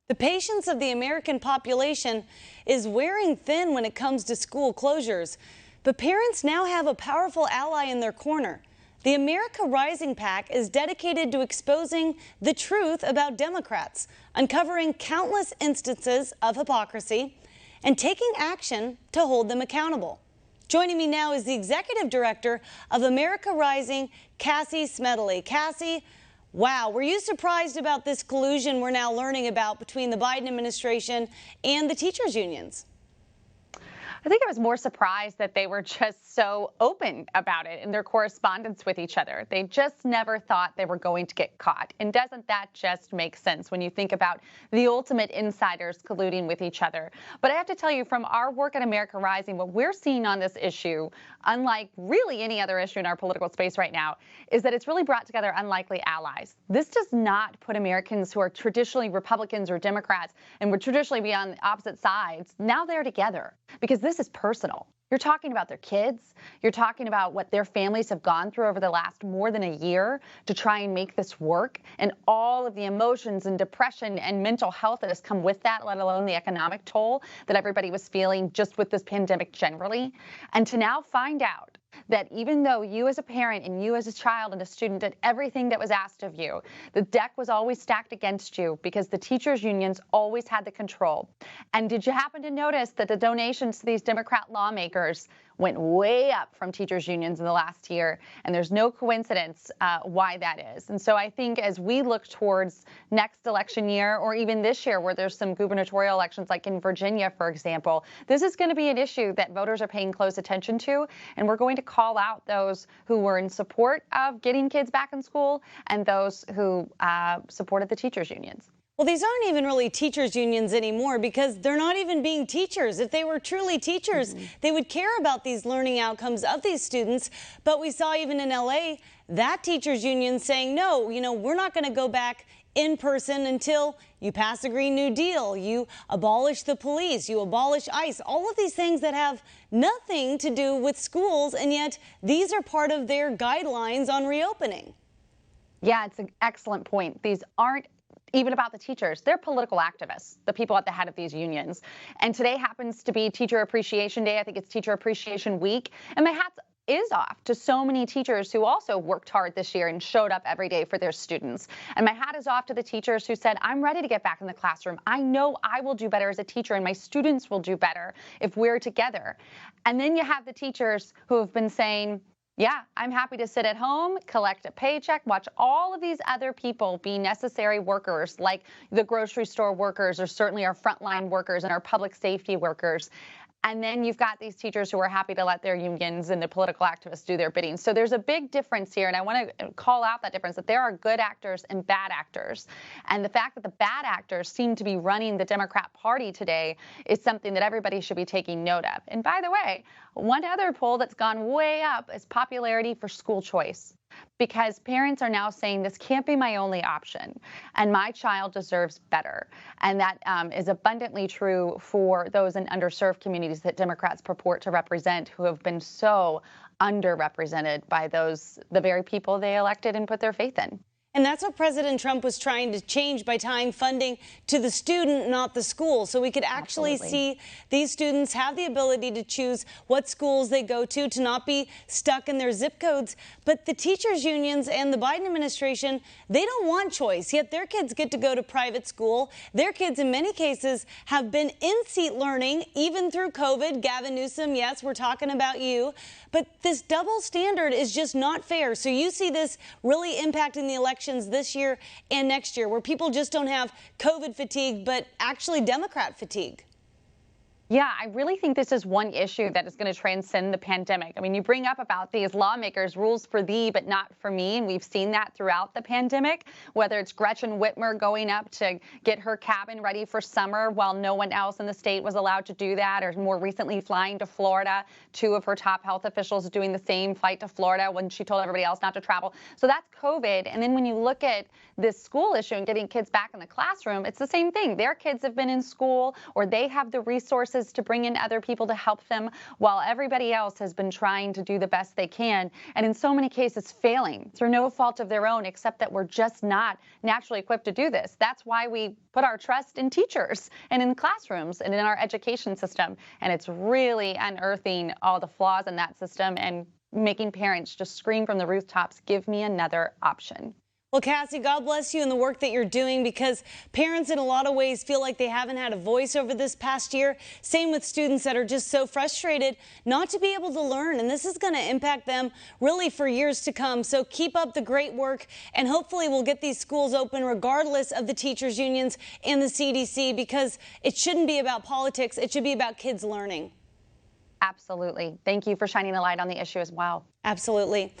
The patience of the American population is wearing thin when it comes to school closures. But parents now have a powerful ally in their corner. The Rising PAC is dedicated to exposing the truth about Democrats, uncovering countless instances of hypocrisy, and taking action to hold them accountable. Joining me now is the executive director of Rising, Cassie Smedile. Cassie, wow, were you surprised about this collusion we're now learning about between the Biden administration and the teachers' unions? I think I was more surprised that they were just so open about it in their correspondence with each other. They just never thought they were going to get caught. And doesn't that just make sense when you think about the ultimate insiders colluding with each other? But I have to tell you, from our work at Rising, what we're seeing on this issue, unlike really any other issue in our political space right now, is that it's really brought together unlikely allies. This does not put Americans who are traditionally Republicans or Democrats and would traditionally be on the opposite sides, now they're together, because this is personal. You're talking about their kids. You're talking about what their families have gone through over the last more than a year to try and make this work, and all of the emotions and depression and mental health that has come with that, let alone the economic toll that everybody was feeling just with this pandemic generally. And to now find out that even though you as a parent and you as a child and a student did everything that was asked of you, the deck was always stacked against you because the teachers' unions always had the control. And did you happen to notice that the donations to these Democrat lawmakers went way up from teachers' unions in the last year? And there's no coincidence why that is. And so I think as we look towards next election year, or even this year where there's some gubernatorial elections like in Virginia, for example, this is going to be an issue that voters are paying close attention to. And we're going to call out those who were in support of getting kids back in school and those who supported the teachers' unions. Well, these aren't even really teachers' unions anymore because they're not even being teachers. If they were truly teachers, they would care about these learning outcomes of these students. But we saw even in LA, that teachers' union saying, no, we're not going to go back in person until you pass a Green New Deal, you abolish the police, you abolish ICE, all of these things that have nothing to do with schools, and yet these are part of their guidelines on reopening. Yeah, it's an excellent point. These aren't even about the teachers. They're political activists, the people at the head of these unions. And today happens to be Teacher Appreciation Day. I think it's Teacher Appreciation Week. And my hat is off to so many teachers who also worked hard this year and showed up every day for their students. And my hat is off to the teachers who said, I'm ready to get back in the classroom. I know I will do better as a teacher and my students will do better if we're together. And then you have the teachers who have been saying, yeah, I'm happy to sit at home, collect a paycheck, watch all of these other people be necessary workers like the grocery store workers or certainly our frontline workers and our public safety workers. And then you've got these teachers who are happy to let their unions and the political activists do their bidding. So there's a big difference here, and I want to call out that difference, that there are good actors and bad actors. And the fact that the bad actors seem to be running the Democrat Party today is something that everybody should be taking note of. And by the way, one other poll that's gone way up is popularity for school choice, because parents are now saying this can't be my only option and my child deserves better. And that is abundantly true for those in underserved communities that Democrats purport to represent, who have been so underrepresented by the very people they elected and put their faith in. And that's what President Trump was trying to change by tying funding to the student, not the school. So we could actually see these students have the ability to choose what schools they go to not be stuck in their zip codes. But the teachers' unions and the Biden administration, they don't want choice, yet their kids get to go to private school. Their kids, in many cases, have been in-seat learning, even through COVID. Gavin Newsom, yes, we're talking about you. But this double standard is just not fair. So you see this really impacting the elections this year and next year, where people just don't have COVID fatigue, but actually Democrat fatigue. Yeah, I really think this is one issue that is going to transcend the pandemic. I mean, you bring up about these lawmakers, rules for thee, but not for me. And we've seen that throughout the pandemic, whether it's Gretchen Whitmer going up to get her cabin ready for summer while no one else in the state was allowed to do that, or more recently flying to Florida, 2 of her top health officials doing the same flight to Florida when she told everybody else not to travel. So that's COVID. And then when you look at this school issue and getting kids back in the classroom, it's the same thing. Their kids have been in school, or they have the resources to bring in other people to help them, while everybody else has been trying to do the best they can, and in so many cases failing through no fault of their own, except that we're just not naturally equipped to do this. That's why we put our trust in teachers and in classrooms and in our education system. And it's really unearthing all the flaws in that system and making parents just scream from the rooftops, give me another option. Well, Cassie, God bless you and the work that you're doing, because parents in a lot of ways feel like they haven't had a voice over this past year. Same with students that are just so frustrated not to be able to learn. And this is going to impact them really for years to come. So keep up the great work, and hopefully we'll get these schools open regardless of the teachers unions and the CDC, because it shouldn't be about politics. It should be about kids learning. Absolutely. Thank you for shining a light on the issue as well. Absolutely.